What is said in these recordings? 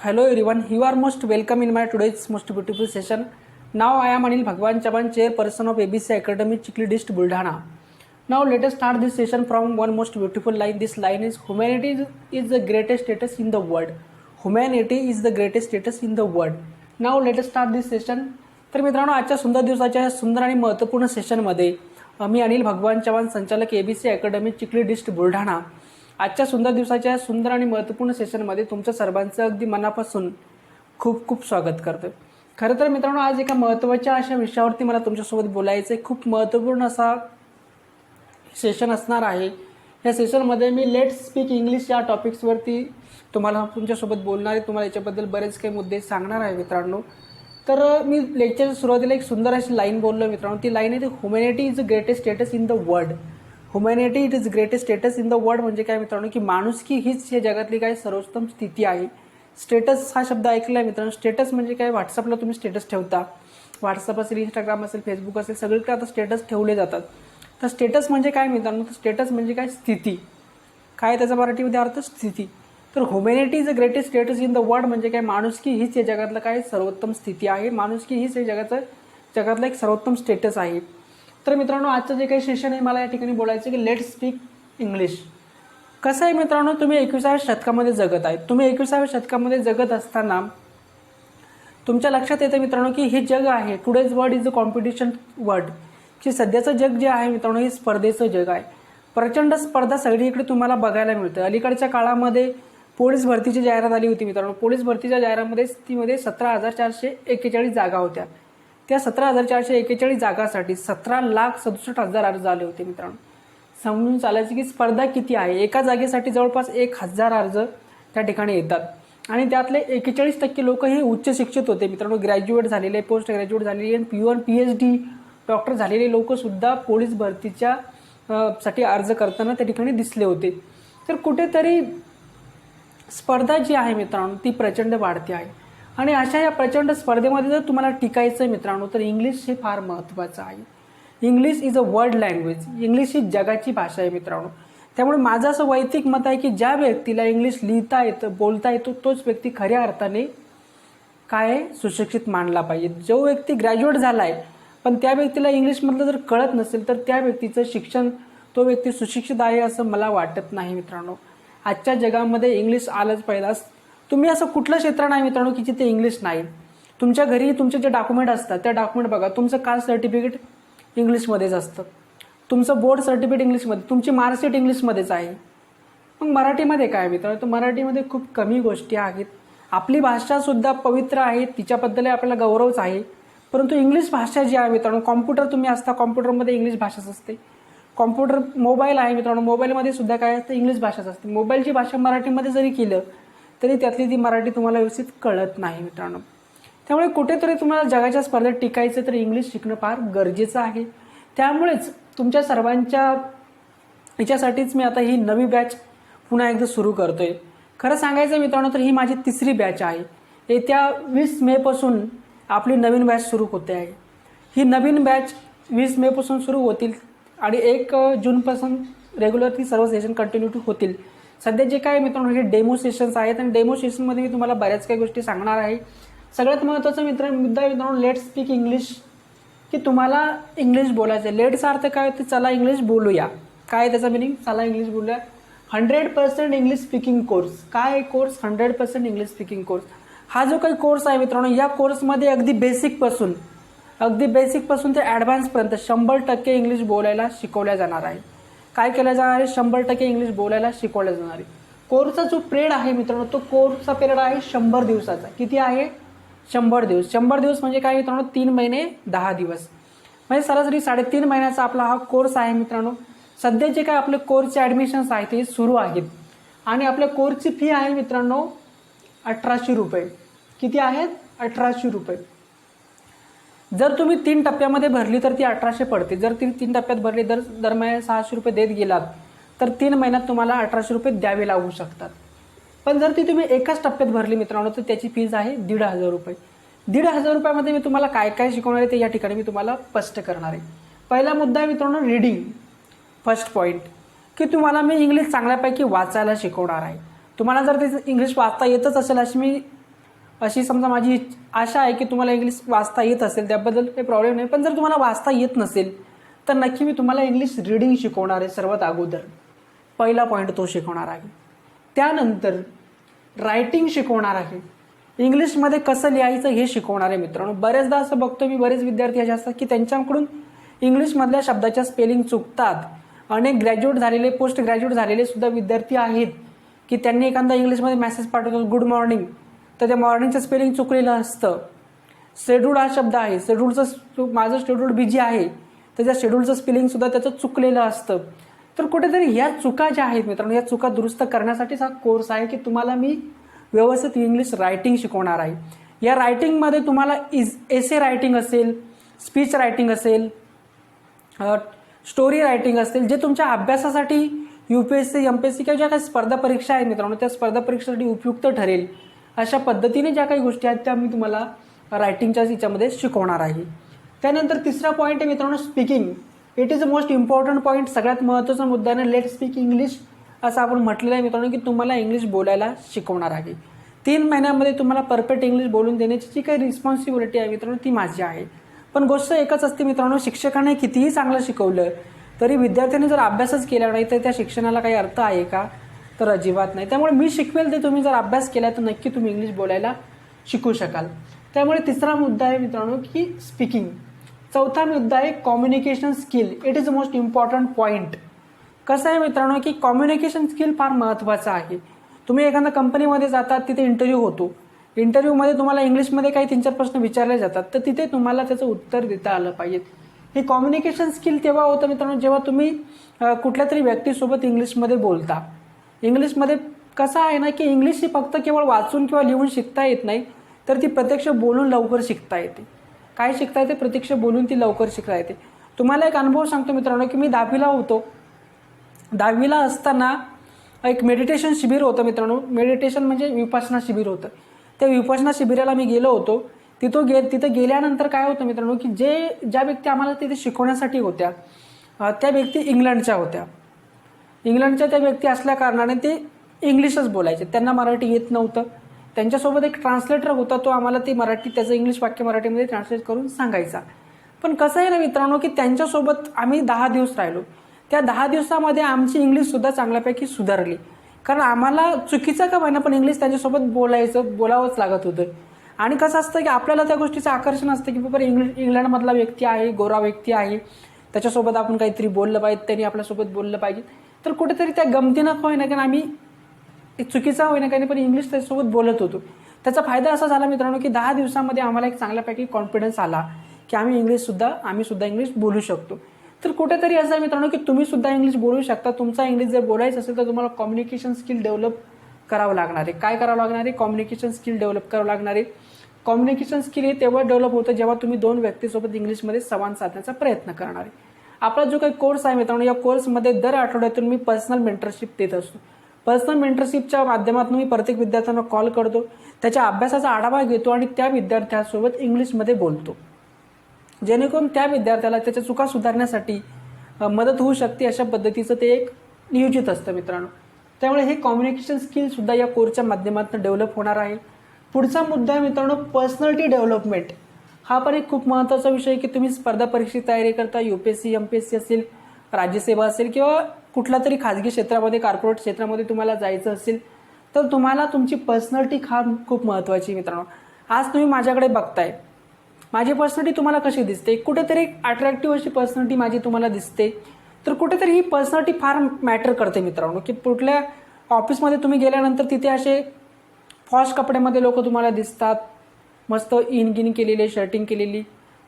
Hello everyone, you are most welcome in my today's most beautiful session. Now I am Anil Bhagwan Chavan, chairperson of ABC Academy, Chikli District, Buldhana. Now let us start this session from one most beautiful line. This line is humanity is the greatest status in the world. Humanity is the greatest status in the world. Now let us start this session. तर मित्रांनो, आजच्या सुंदर दिवसाच्या सुंदर आणि महत्त्वपूर्ण सेशनमध्ये मी अनिल भगवान चव्हाण, संचालक ABC academy, Chikhli district, Buldhana. आजच्या सुंदर दिवसाच्या सुंदर आणि महत्त्वपूर्ण सेशनमध्ये तुमच्या सर्वांचं अगदी मनापासून खूप खूप स्वागत करतो. खरं तर मित्रांनो, आज एका महत्त्वाच्या अशा विषयावरती मला तुमच्यासोबत बोलायचं आहे. खूप महत्त्वपूर्ण असा सेशन असणार आहे. या सेशनमध्ये मी लेट्स स्पीक इंग्लिश या टॉपिक्सवरती तुम्हाला तुमच्यासोबत बोलणार आहे. तुम्हाला याच्याबद्दल बरेच काही मुद्दे सांगणार आहे मित्रांनो. तर मी लेक्चरच्या सुरुवातीला एक सुंदर अशी लाईन बोललो मित्रांनो. ती लाईन आहे, humanity is the greatest status in the world. Humanity it is greatest status in the world म्हणजे काय मित्रांनो, की माणुसकी हीच या जगातली काय सर्वोत्तम स्थिती आहे. स्टेटस हा शब्द ऐकला आहे मित्रांनो. स्टेटस म्हणजे काय, व्हॉट्सअपला तुम्ही स्टेटस ठेवता. व्हॉट्सअप असेल, इंस्टाग्राम असेल, फेसबुक असेल, सगळीकडे आता स्टेटस ठेवले जातात. तर स्टेटस म्हणजे काय मित्रांनो, तर स्टेटस म्हणजे काय, स्थिती. काय त्याचा मराठीमध्ये अर्थ, स्थिती. तर humanity is the greatest status in the world म्हणजे काय, माणुसकी हीच या जगातलं काय सर्वोत्तम स्थिती आहे. माणुसकी हीच या जगातलं एक सर्वोत्तम स्टेटस आहे. तर मित्रांनो, आजचं जे काही सेशन आहे मला या ठिकाणी बोलायचं की लेट्स स्पीक इंग्लिश. कसं आहे मित्रांनो, तुम्ही 21व्या शतकामध्ये जगत आहे. तुम्ही 21व्या शतकामध्ये जगत असताना तुमच्या लक्षात येतं मित्रांनो की हे जग आहे, today's world is a competition world, की सध्याचं जग जे आहे मित्रांनो हे स्पर्धेचं जग आहे. प्रचंड स्पर्धा सगळीकडे तुम्हाला बघायला मिळतं. अलीकडच्या काळामध्ये पोलीस भरतीची जाहिरात आली होती मित्रांनो. पोलीस भरतीच्या जाहिरातीमध्ये 17,441 जागा होत्या. त्या 17,441 जागासाठी 17,67,000 अर्ज आले होते मित्रांनो. समजून चालायचं की स्पर्धा किती आहे. एका जागेसाठी जवळपास 1,000 अर्ज त्या ठिकाणी येतात आणि त्यातले 41% लोक हे उच्च शिक्षित होते मित्रांनो. ग्रॅज्युएट झालेले, पोस्ट ग्रॅज्युएट झालेले, PhD डॉक्टर झालेले लोकसुद्धा पोलीस भरतीच्या साठी अर्ज करताना त्या ठिकाणी दिसले होते. तर कुठेतरी स्पर्धा जी आहे मित्रांनो ती प्रचंड वाढते आहे. आणि अशा या प्रचंड स्पर्धेमध्ये जर तुम्हाला टिकायचं मित्रांनो तर इंग्लिश हे फार महत्त्वाचं आहे. English is a world language. English ही जगाची भाषा आहे मित्रांनो. त्यामुळे माझं असं वैयक्तिक मत आहे की ज्या व्यक्तीला इंग्लिश लिहिता येतं, बोलता येतो, तोच व्यक्ती खऱ्या अर्थाने काय सुशिक्षित मानला पाहिजे. जो व्यक्ती ग्रॅज्युएट झाला आहे पण त्या व्यक्तीला इंग्लिशमधलं जर कळत नसेल तर त्या व्यक्तीचं शिक्षण, तो व्यक्ती सुशिक्षित आहे असं मला वाटत नाही मित्रांनो. आजच्या जगामध्ये इंग्लिश आलंच पाहिजे. तुम्ही असं कुठलं क्षेत्र नाही मित्रांनो की जिथे इंग्लिश नाही. तुमच्या घरी तुमचे जे डॉक्युमेंट असतात त्या डॉक्युमेंट बघा, तुमचं कास्ट सर्टिफिकेट इंग्लिशमध्येच असतं, तुमचं बोर्ड सर्टिफिकेट इंग्लिशमध्ये, तुमची मार्कशीट इंग्लिशमध्येच आहे. मग मराठीमध्ये काय मित्रांनो, तर मराठीमध्ये खूप कमी गोष्टी आहेत. आपली भाषासुद्धा पवित्र आहे, तिच्याबद्दल आपल्याला गौरवच आहे. परंतु इंग्लिश भाषा जी आहे मित्रांनो, कॉम्प्युटर तुम्ही असता, कॉम्प्युटरमध्ये इंग्लिश भाषाच असते. कॉम्प्युटर, मोबाईल आहे मित्रांनो, मोबाईलमध्ये सुद्धा काय असतं, इंग्लिश भाषाच असते. मोबाईलची भाषा मराठीमध्ये जरी केलं तरी त्यातली ती मराठी तुम्हाला व्यवस्थित कळत नाही मित्रांनो. त्यामुळे कुठेतरी तुम्हाला जगाच्या स्पर्धेत टिकायचं तर इंग्लिश शिकणं फार गरजेचं आहे. त्यामुळेच तुमच्या सर्वांच्या याच्यासाठीच मी आता ही नवी बॅच पुन्हा एकदा सुरू करतोय. खरं सांगायचं मित्रांनो तर ही माझी 3री बॅच आहे. येत्या 20 मेपासून आपली नवीन बॅच सुरू होते आहे. ही नवीन बॅच 20 मेपासून सुरू होतील आणि 1 जूनपासून रेग्युलर ती सर्व सेशन कंटिन्यू होतील. सध्या जे काय मित्रांनो हे डेमो सेशन्स आहेत आणि डेमो सेशनमध्ये मी तुम्हाला बऱ्याच काही गोष्टी सांगणार आहे. सगळ्यात महत्त्वाचा मुद्दा मित्रांनो लेट्स स्पीक इंग्लिश, की तुम्हाला इंग्लिश बोलायचं आहे. लेट्सचा अर्थ काय होतं, चला इंग्लिश बोलूया. काय त्याचा मिनिंग, चला इंग्लिश बोलूया. 100% इंग्लिश स्पीकिंग कोर्स. काय कोर्स, 100% इंग्लिश स्पीकिंग कोर्स. हा जो काही कोर्स आहे मित्रांनो, या कोर्समध्ये अगदी बेसिकपासून ते ॲडव्हान्सपर्यंत 100% इंग्लिश बोलायला शिकवल्या जाणार आहे. काय केलं जाणार आहे, 100% इंग्लिश बोलायला शिकवलं जाणार आहे. कोर्सचा जो पिरियड आहे मित्रांनो, तो कोर्सचा पिरियड आहे 100 दिवसाचा. किती आहे, 100 दिवस. 100 दिवस म्हणजे काय मित्रांनो, 3 महिने 10 दिवस, म्हणजे सरासरी 3.5 महिन्याचा आपला हा कोर्स आहे मित्रांनो. सध्या जे काय आपले कोर्सचे ॲडमिशन्स आहेत ते सुरू आहेत आणि आपल्या कोर्सची फी आहे मित्रांनो 1800 रुपये. किती आहेत, 1800 रुपये. जर तुम्ही 3 टप्प्यामध्ये भरली तर ती 1800 पडते. जर ती 3 टप्प्यात भरली, दर महिन्यात 600 रुपये देत गेलात तर 3 महिन्यात तुम्हाला 1800 रुपये द्यावे लागू शकतात. पण जर ती तुम्ही एकाच टप्प्यात भरली मित्रांनो तर त्याची फीज आहे 1,500 रुपये. 1,500 रुपयामध्ये मी तुम्हाला काय काय शिकवणार आहे ते या ठिकाणी मी तुम्हाला स्पष्ट करणार आहे. पहिला मुद्दा आहे मित्रांनो रीडिंग. फर्स्ट पॉईंट, की तुम्हाला मी इंग्लिश चांगल्यापैकी वाचायला शिकवणार आहे. तुम्हाला जर ते इंग्लिश वाचता येतच असेल अशी मी अशी समजा माझी आशा आहे की तुम्हाला इंग्लिश वाचता येत असेल, त्याबद्दल काही प्रॉब्लेम नाही. पण जर तुम्हाला वाचता येत नसेल तर नक्की मी तुम्हाला इंग्लिश रीडिंग शिकवणार आहे. सर्वात अगोदर पहिला पॉईंट तो शिकवणार आहे. त्यानंतर रायटिंग शिकवणार आहे. इंग्लिशमध्ये कसं लिहायचं हे शिकवणार आहे मित्रांनो. बरेचदा असं बघतो मी, बरेच विद्यार्थी असे असतात की त्यांच्याकडून इंग्लिशमधल्या शब्दाच्या स्पेलिंग चुकतात. अनेक ग्रॅज्युएट झालेले, पोस्ट ग्रॅज्युएट झालेले सुद्धा विद्यार्थी आहेत की त्यांनी एखादा इंग्लिशमध्ये मेसेज पाठवतो गुड मॉर्निंग, तर त्या मॉर्निंगचं स्पेलिंग चुकलेलं असतं. शेड्यूल हा शब्द आहे, शेड्यूलचं माझं शेड्यूल बिझी आहे, तर त्या शेड्यूलचं स्पेलिंगसुद्धा त्याचं चुकलेलं असतं. तर कुठेतरी ह्या चुका ज्या आहेत मित्रांनो, या चुका दुरुस्त करण्यासाठीच हा कोर्स आहे की तुम्हाला मी व्यवस्थित इंग्लिश रायटिंग शिकवणार आहे. या रायटिंगमध्ये तुम्हाला एसे रायटिंग असेल, स्पीच रायटिंग असेल, स्टोरी रायटिंग असेल, जे तुमच्या अभ्यासासाठी UPSC MPSC किंवा ज्या काही स्पर्धा परीक्षा आहेत मित्रांनो, त्या स्पर्धा परीक्षेसाठी उपयुक्त ठरेल अशा पद्धतीने ज्या काही गोष्टी आहेत त्या मी तुम्हाला रायटिंगच्या याच्यामध्ये शिकवणार आहे. त्यानंतर तिसरा पॉईंट आहे मित्रांनो speaking. It is a most important point. सगळ्यात महत्त्वाचा मुद्दा आहे लेट स्पीक इंग्लिश असं आपण म्हटलेलं आहे मित्रांनो की तुम्हाला इंग्लिश बोलायला शिकवणार आहे. 3 महिन्यामध्ये तुम्हाला परफेक्ट इंग्लिश बोलून देण्याची जी काही रिस्पॉन्सिबिलिटी आहे मित्रांनो ती माझी आहे. पण गोष्ट एकच असते मित्रांनो, शिक्षकाने कितीही चांगलं शिकवलं तरी विद्यार्थ्यांनी जर अभ्यासच केला नाही तर त्या शिक्षणाला काही अर्थ आहे का? तर अजिबात नाही. त्यामुळे मी शिकवेल ते तुम्ही जर अभ्यास केला तर नक्की तुम्ही इंग्लिश बोलायला शिकू शकाल. त्यामुळे तिसरा मुद्दा आहे मित्रांनो की स्पीकिंग. चौथा मुद्दा आहे communication skill. It is a most important point. कसं आहे मित्रांनो की कम्युनिकेशन स्किल फार महत्त्वाचं आहे. तुम्ही एखाद्या कंपनीमध्ये जातात, तिथे इंटरव्ह्यू होतो. इंटरव्ह्यूमध्ये तुम्हाला इंग्लिशमध्ये काही 3-4 प्रश्न विचारले जातात, तर तिथे तुम्हाला त्याचं उत्तर देता आलं पाहिजे. हे कम्युनिकेशन स्किल तेव्हा होतं मित्रांनो जेव्हा तुम्ही कुठल्या तरी व्यक्तीसोबत इंग्लिशमध्ये बोलता. इंग्लिशमध्ये कसं आहे ना की इंग्लिश ही फक्त केवळ वाचून किंवा लिहून शिकता येत नाही, तर ती प्रत्यक्ष बोलून लवकर शिकता येते. काय शिकता येते? प्रत्यक्ष बोलून ती लवकर शिकता येते. तुम्हाला एक अनुभव सांगतो मित्रांनो की मी 10वीला होतो. 10वीला असताना एक मेडिटेशन शिबिर होतं मित्रांनो. मेडिटेशन म्हणजे विपश्यना शिबिर होतं. त्या विपश्यना शिबिराला मी गेलो होतो. तिथं गेल्यानंतर काय होतं मित्रांनो की ज्या व्यक्ती आम्हाला तिथे शिकवण्यासाठी होत्या त्या व्यक्ती इंग्लंडच्या होत्या. इंग्लंडच्या त्या व्यक्ती असल्या कारणाने ते इंग्लिशच बोलायचे, त्यांना मराठी येत नव्हतं. त्यांच्यासोबत एक ट्रान्सलेटर होता, तो आम्हाला ते मराठी त्याचं इंग्लिश वाक्य मराठीमध्ये ट्रान्सलेट करून सांगायचा. पण कसं आहे ना मित्रांनो की त्यांच्यासोबत आम्ही 10 दिवस राहिलो. त्या 10 दिवसामध्ये आमची इंग्लिशसुद्धा चांगल्यापैकी सुधारली, कारण आम्हाला चुकीचं का होईना पण इंग्लिश त्यांच्यासोबत बोलावंच लागत होतं. आणि कसं असतं की आपल्याला त्या गोष्टीचं आकर्षण असतं की बाबा इंग्लंडमधला व्यक्ती आहे, गोरा व्यक्ती आहे, त्याच्यासोबत आपण काहीतरी बोललं पाहिजे, त्यांनी आपल्यासोबत बोललं पाहिजे. तर कुठेतरी त्या गमतीनं होईना कारण आम्ही चुकीचा होईना काही पण इंग्लिश त्याच्यासोबत बोलत होतो. त्याचा फायदा असा झाला मित्रांनो की 10 दिवसामध्ये आम्हाला एक चांगल्यापैकी कॉन्फिडन्स आला की आम्ही सुद्धा इंग्लिश बोलू शकतो. तर कुठेतरी असं आहे मित्रांनो की तुम्ही सुद्धा इंग्लिश बोलू शकता. तुमचा इंग्लिश जर बोलायचं असेल तर तुम्हाला कम्युनिकेशन स्किल डेव्हलप करावं लागणार आहे. काय करावं लागणार आहे? कम्युनिकेशन स्किल डेव्हलप करावं लागणार आहे. कम्युनिकेशन स्किल हे तेव्हा डेव्हलप होतं जेव्हा तुम्ही 2 व्यक्तीसोबत इंग्लिशमध्ये संवाद साधण्याचा प्रयत्न करणार आहे. आपला जो काही कोर्स आहे मित्रांनो, या कोर्समध्ये दर आठवड्यातून मी पर्सनल मेंटरशिप देत असतो. पर्सनल मेंटरशिपच्या माध्यमातून मी प्रत्येक विद्यार्थ्यांना कॉल करतो, त्याच्या अभ्यासाचा आढावा घेतो आणि त्या विद्यार्थ्यासोबत इंग्लिशमध्ये बोलतो, जेणेकरून त्या विद्यार्थ्याला त्याच्या चुका सुधारण्यासाठी मदत होऊ शकते. अशा पद्धतीचं ते एक नियोजित असतं मित्रांनो. त्यामुळे हे कम्युनिकेशन स्किलसुद्धा या कोर्सच्या माध्यमातून डेव्हलप होणार आहे. पुढचा मुद्दा आहे मित्रांनो पर्सनॅलिटी डेव्हलपमेंट. हा पण एक खूप महत्त्वाचा विषय आहे की तुम्ही स्पर्धा परीक्षेची तयारी करता, UPSC MPSC असेल, राज्यसेवा असेल किंवा कुठला तरी खाजगी क्षेत्रामध्ये, कॉर्पोरेट क्षेत्रामध्ये तुम्हाला जायचं असेल तर तुम्हाला तुमची पर्सनॅलिटी खूप महत्त्वाची मित्रांनो. आज तुम्ही माझ्याकडे बघताय, माझी पर्सनॅलिटी तुम्हाला कशी दिसते? कुठेतरी अट्रॅक्टिव्ह अशी पर्सनॅलिटी माझी तुम्हाला दिसते. तर कुठेतरी ही पर्सनॅलिटी फार मॅटर करते मित्रांनो की कुठल्या ऑफिसमध्ये तुम्ही गेल्यानंतर तिथे असे पॉश कपड्यामध्ये लोक तुम्हाला दिसतात, मस्त इनगिन केलेली, शर्टिंग केलेली.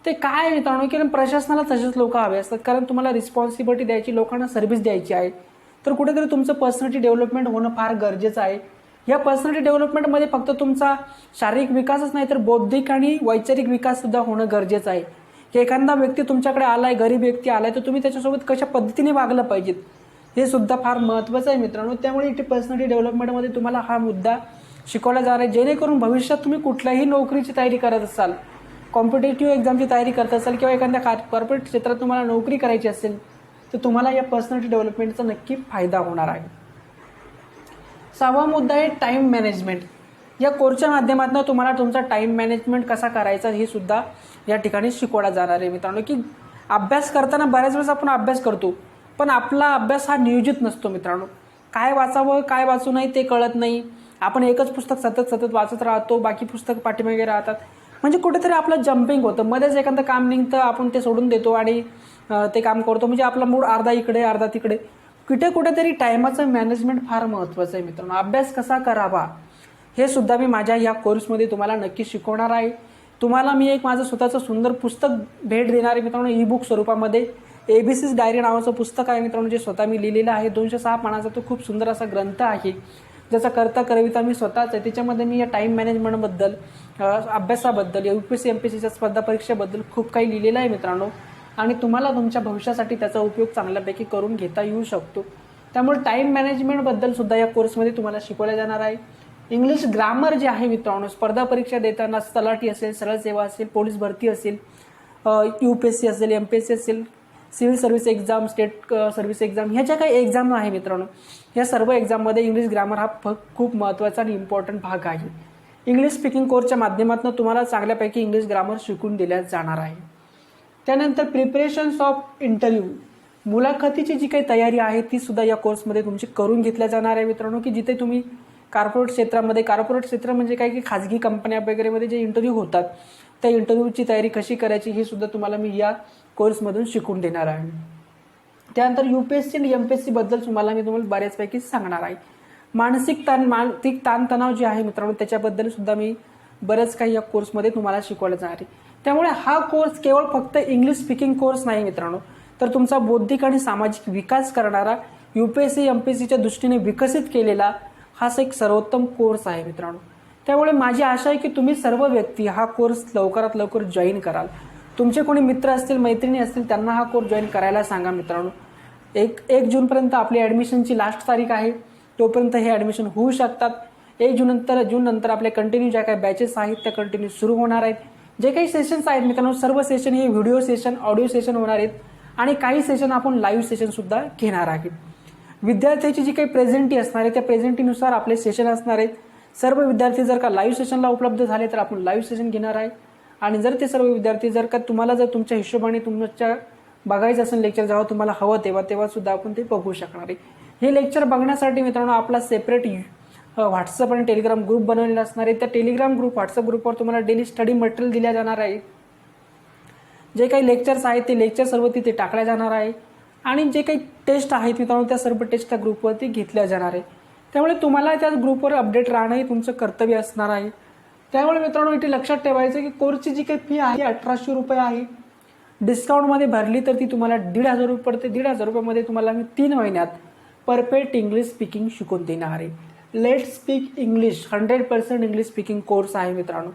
ते काय मित्रांनो की प्रशासनाला तसेच लोक हवे असतात, कारण तुम्हाला रिस्पॉन्सिबिलिटी द्यायची, लोकांना सर्व्हिस द्यायची आहे. तर कुठेतरी तुमचं पर्सनॅलिटी डेव्हलपमेंट होणं फार गरजेचं आहे. या पर्सनॅलिटी डेव्हलपमेंटमध्ये फक्त तुमचा शारीरिक विकासच नाही तर बौद्धिक आणि वैचारिक विकाससुद्धा होणं गरजेचं आहे. की एखादा व्यक्ती तुमच्याकडे आलाय, गरीब व्यक्ती आलाय, तर तुम्ही त्याच्यासोबत कशा पद्धतीने वागलं पाहिजेत हे सुद्धा फार महत्त्वाचं आहे मित्रांनो. त्यामुळे इथे पर्सनॅलिटी डेव्हलपमेंटमध्ये तुम्हाला हा मुद्दा शिकवला जाणार आहे, जेणेकरून भविष्यात तुम्ही कुठल्याही नोकरीची तयारी करत असाल, कॉम्पिटेटिव्ह एक्झामची तयारी करत असाल किंवा एखाद्या कॉर्पोरेट क्षेत्रात तुम्हाला नोकरी करायची असेल तर तुम्हाला या पर्सनॅलिटी डेव्हलपमेंटचा नक्की फायदा होणार आहे. 6वा मुद्दा आहे टाईम मॅनेजमेंट. या कोर्सच्या माध्यमातून तुम्हाला तुमचा टाईम मॅनेजमेंट कसा करायचा हे सुद्धा या ठिकाणी शिकवला जाणार आहे मित्रांनो. की अभ्यास करताना बऱ्याच वेळेस आपण अभ्यास करतो, पण आपला अभ्यास हा नियोजित नसतो मित्रांनो. काय वाचावं काय वाचू नये ते कळत नाही. आपण एकच पुस्तक सतत वाचत राहतो, बाकी पुस्तक पाठीमागे राहतात. म्हणजे कुठेतरी आपलं जम्पिंग होतं, मध्येच एखादं काम निघतं, आपण ते सोडून देतो आणि ते काम करतो. म्हणजे आपला मूड अर्धा इकडे अर्धा तिकडे. कुठेतरी टायमाचं मॅनेजमेंट फार महत्त्वाचं आहे मित्रांनो. अभ्यास कसा करावा हे सुद्धा मी माझ्या या कोर्समध्ये तुम्हाला नक्की शिकवणार आहे. तुम्हाला मी एक माझं स्वतःचं सुंदर पुस्तक भेट देणार आहे मित्रांनो, ई बुक स्वरूपामध्ये. ABC's डायरी नावाचं पुस्तक आहे मित्रांनो, जे स्वतः मी लिहिलेलं आहे. 206 पानाचा तो खूप सुंदर असा ग्रंथ आहे, ज्याचा कर्ता करविता मी स्वतःच आहे. त्याच्यामध्ये मी या टाईम मॅनेजमेंटबद्दल, अभ्यासाबद्दल, UPSC MPSCच्या स्पर्धा परीक्षेबद्दल खूप काही लिहिलेलं आहे मित्रांनो. आणि तुम्हाला तुमच्या भविष्यासाठी त्याचा उपयोग चांगल्यापैकी करून घेता येऊ शकतो. त्यामुळे टाईम मॅनेजमेंटबद्दल सुद्धा या कोर्समध्ये तुम्हाला शिकवलं जाणार आहे. इंग्लिश ग्रामर जे आहे मित्रांनो, स्पर्धा परीक्षा देताना तलाठी असेल, सरळ सेवा असेल, पोलीस भरती असेल, UPSC असेल, MPSC असेल, civil service exam, state service exam, ह्या ज्या काही एक्झाम आहे मित्रांनो, या सर्व एक्झाममध्ये इंग्लिश ग्रामर हा खूप महत्त्वाचा आणि इम्पॉर्टंट भाग आहे. इंग्लिश स्पीकिंग कोर्सच्या माध्यमातून तुम्हाला चांगल्यापैकी इंग्लिश ग्रामर शिकून दिल्या जाणार आहे. त्यानंतर प्रिपरेशन्स ऑफ इंटरव्ह्यू, मुलाखतीची जी काही तयारी आहे ती सुद्धा या कोर्समध्ये तुमची करून घेतल्या जाणार आहे मित्रांनो. की जिथे तुम्ही कॉर्पोरेट क्षेत्र म्हणजे काय की खाजगी कंपन्या वगैरेमध्ये जे इंटरव्ह्यू होतात, त्या इंटरव्ह्यूची तयारी कशी करायची हे सुद्धा तुम्हाला मी या कोर्समधून शिकून देणार आहे. त्यानंतर UPSC आणि MPSC बद्दल तुम्हाला बऱ्याचपैकी सांगणार आहे. मानसिक ताणतणाव जे आहे मित्रांनो, त्याच्याबद्दल सुद्धा मी बरंच काही या कोर्समध्ये तुम्हाला शिकवलं जाणार आहे. त्यामुळे हा कोर्स केवळ फक्त इंग्लिश स्पीकिंग कोर्स नाही मित्रांनो, तर तुमचा बौद्धिक आणि सामाजिक विकास करणारा, UPSC MPSCच्या दृष्टीने विकसित केलेला हा एक सर्वोत्तम कोर्स आहे मित्रांनो. त्यामुळे माझी आशा आहे की तुम्ही सर्व व्यक्ती हा कोर्स लवकरात लवकर जॉईन कराल. तुमचे कोणी मित्र असतील, मैत्रिणी असतील, त्यांना हा कोर्स जॉईन करायला सांगा मित्रांनो. 1 जूनपर्यंत आपली ॲडमिशनची लास्ट तारीख आहे, तोपर्यंत हे ॲडमिशन होऊ शकतात. 1 जून नंतर आपले कंटिन्यू ज्या काही बॅचेस आहेत त्या कंटिन्यू सुरू होणार आहेत. जे काही सेशन्स आहेत मित्रांनो, सर्व सेशन हे व्हिडिओ सेशन, ऑडिओ सेशन होणार आहेत आणि काही सेशन आपण लाईव्ह सेशनसुद्धा घेणार आहेत. विद्यार्थ्याची जी काही प्रेझेंटी असणार आहे त्या प्रेझेंटीनुसार आपले सेशन असणार आहेत. सर्व विद्यार्थी जर का लाईव्ह सेशनला उपलब्ध झाले तर आपण लाईव्ह सेशन घेणार आहे. आणि जर ते सर्व विद्यार्थी तुम्हाला जर तुमच्या हिशोबाने तुमच्या बघायचं असेल लेक्चर, जेव्हा तुम्हाला हवं तेव्हा सुद्धा आपण ते बघू शकणार आहे. हे लेक्चर बघण्यासाठी मित्रांनो आपला सेपरेट व्हॉट्सअप आणि टेलिग्राम ग्रुप बनवलेला असणार आहे. त्या टेलिग्राम ग्रुप, व्हॉट्सअप ग्रुपवर तुम्हाला डेली स्टडी मटेरियल दिल्या जाणार आहे. जे काही लेक्चर्स आहेत ते लेक्चर सर्व तिथे टाकल्या जाणार आहे आणि जे काही टेस्ट आहेत मित्रांनो त्या सर्व टेस्ट त्या ग्रुपवरती घेतल्या जाणार आहे. त्यामुळे तुम्हाला त्या ग्रुपवर अपडेट राहणं हे तुमचं कर्तव्य असणार आहे. त्यामुळे मित्रांनो इथे लक्षात ठेवायचं की कोर्सची जी काही फी आहे 1800 रुपये आहे. डिस्काउंटमध्ये भरली तर ती तुम्हाला 1500 रुपये पडते. 1500 रुपयामध्ये तुम्हाला मी 3 महिन्यात परफेक्ट इंग्लिश स्पीकिंग शिकवून देणार आहे. Let's speak English 100% English speaking course आहे मित्रांनो.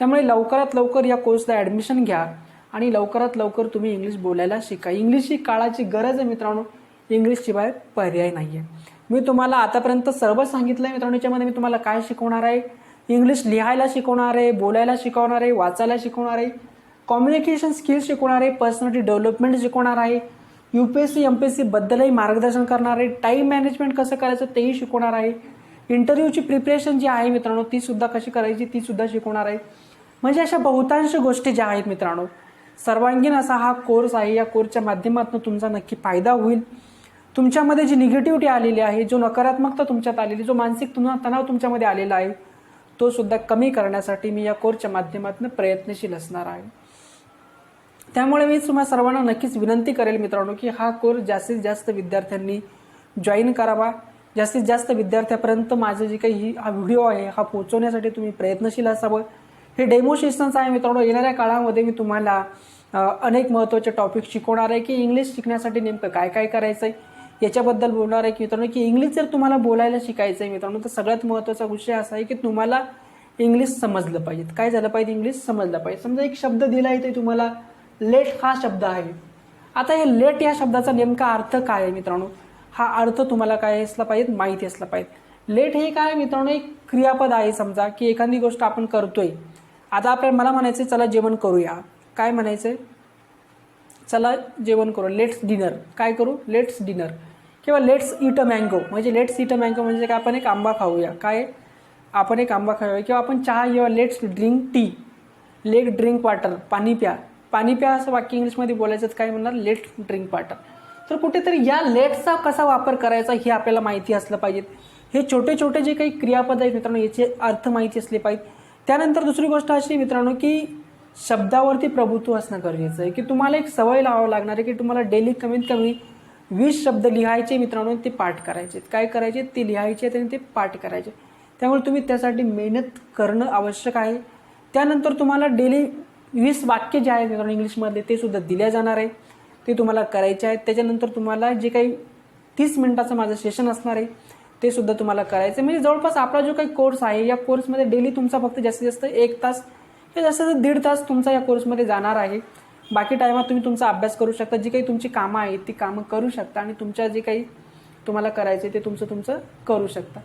त्यामुळे लवकरात लवकर या कोर्सला ॲडमिशन घ्या आणि लवकरात लवकर तुम्ही इंग्लिश बोलायला शिका. इंग्लिश ही काळाची गरज आहे मित्रांनो, इंग्लिशशिवाय पर्याय नाही आहे. मी तुम्हाला आतापर्यंत सर्व सांगितलं आहे मित्रांनो. याच्यामध्ये मी तुम्हाला काय शिकवणार आहे, इंग्लिश लिहायला शिकवणार आहे, बोलायला शिकवणार आहे, वाचायला शिकवणार आहे, कम्युनिकेशन स्किल्स शिकवणार आहे, पर्सनॅलिटी डेव्हलपमेंट शिकवणार आहे, UPSC MPSC बद्दलही मार्गदर्शन करणार आहे, टाईम मॅनेजमेंट कसं करायचं तेही शिकवणार आहे, इंटरव्ह्यूची प्रिपरेशन जी आहे मित्रांनो ती सुद्धा कशी करायची ती सुद्धा शिकवणार आहे. म्हणजे अशा बहुतांश गोष्टी ज्या आहेत मित्रांनो, सर्वांगीण असा हा कोर्स आहे. या कोर्सच्या माध्यमातून तुमचा नक्की फायदा होईल. तुमच्यामध्ये जी निगेटिव्हिटी आलेली आहे, जो नकारात्मकता तुमच्यात आलेली, जो मानसिक तणाव तुमच्यामध्ये आलेला आहे तो सुद्धा कमी करण्यासाठी मी या कोर्सच्या माध्यमातून प्रयत्नशील असणार आहे. त्यामुळे मी तुम्हा सर्वांना नक्कीच विनंती करेल मित्रांनो की हा कोर्स जास्तीत जास्त विद्यार्थ्यांनी जॉईन करावा. जास्तीत जास्त विद्यार्थ्यापर्यंत माझं जे काही हा व्हिडिओ आहे हा पोहोचवण्यासाठी तुम्ही प्रयत्नशील असावं. हे डेमो सेशन्स आहे मित्रांनो. येणाऱ्या काळामध्ये मी तुम्हाला अनेक महत्त्वाचे टॉपिक शिकवणार आहे की इंग्लिश शिकण्यासाठी नेमकं काय काय करायचं आहे याच्याबद्दल बोलणार आहे की मित्रांनो की इंग्लिश जर तुम्हाला बोलायला शिकायचं आहे मित्रांनो तर सगळ्यात महत्त्वाचा विषय असा आहे की तुम्हाला इंग्लिश समजलं पाहिजे. काय झालं पाहिजे, इंग्लिश समजलं पाहिजे. समजा एक शब्द दिला आहे ते तुम्हाला लेट हा शब्द आहे. आता हे लेट या शब्दाचा नेमका अर्थ काय आहे मित्रांनो, हा अर्थ तुम्हाला काय असला पाहिजे, माहिती असला पाहिजे. लेट हे काय मित्रांनो एक क्रियापद आहे. समजा की एखादी गोष्ट आपण करतोय. आता मला म्हणायचं चला जेवण करूया. काय म्हणायचंय, चला जेवण करू, लेट्स डिनर. काय करू, लेट्स डिनर. किंवा लेट्स ईट अ मँगो, म्हणजे लेट्स ईट अ मँगो म्हणजे काय, आपण एक आंबा खाऊया. काय, आपण एक आंबा खाऊया किंवा आपण चहा किंवा let's drink tea, let drink water, पाणी प्या. पाणी प्या असं वाक्य इंग्लिशमध्ये बोलायचं काय म्हणणार, लेट ड्रिंक वॉटर. तर कुठेतरी या लेट्सचा कसा वापर करायचा हे आपल्याला माहिती असलं पाहिजे. हे छोटे छोटे जे काही क्रियापद आहेत मित्रांनो याचे अर्थ माहिती असले पाहिजे. त्यानंतर दुसरी गोष्ट अशी मित्रांनो की शब्दावरती प्रभुत्व असणं गरजेचं आहे, की तुम्हाला एक सवय लावावं लागणार आहे की तुम्हाला डेली कमीत कमी 20 शब्द लिहायचे मित्रांनो, ते पाठ करायचे. काय करायचे, ते लिहायचे आणि ते पाठ करायचे. त्यामुळे तुम्ही त्यासाठी मेहनत करणं आवश्यक आहे. त्यानंतर तुम्हाला डेली 20 वाक्य जे आहेत मित्रांनो इंग्लिशमधले ते सुद्धा दिल्या जाणार आहे, ते तुम्हाला करायचे आहेत. त्याच्यानंतर तुम्हाला जे काही 30 मिनिटाचं माझं सेशन असणार आहे ते सुद्धा तुम्हाला करायचं. म्हणजे जवळपास आपला जो काही कोर्स आहे या कोर्समध्ये डेली तुमचा फक्त जास्तीत जास्त 1 तास किंवा जास्तीत जास्त 1.5 तास तुमचा या कोर्समध्ये जाणार आहे. बाकी टायमात तुम्ही तुमचा अभ्यास करू शकता, जी काही तुमची कामं आहेत ती कामं करू शकता आणि तुमच्या जे काही तुम्हाला करायचे ते तुमचं करू शकता.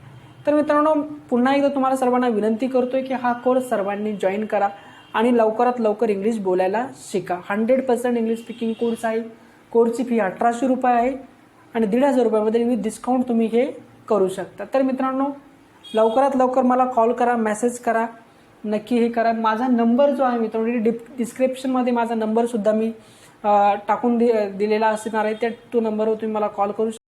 तर मित्रांनो पुन्हा एकदा तुम्हाला सर्वांना विनंती करतोय की हा कोर्स सर्वांनी जॉईन करा आणि लवकरात लवकर इंग्लिश बोलायला शिका. 100% इंग्लिश स्पीकिंग कोर्स आहे. कोर्सची फी 1800 रुपये आहे आणि 1500 रुपयामध्ये विथ डिस्काउंट तुम्ही हे करू शकता. तर मित्रांनो लवकरात लवकर मला कॉल करा, मेसेज करा, नक्की हे करा. माझा नंबर जो आहे मित्रांनो डिस्क्रिप्शनमध्ये माझा नंबरसुद्धा मी टाकून दिलेला असणार आहे. त्या तो नंबरवर तुम्ही मला कॉल करू शकता.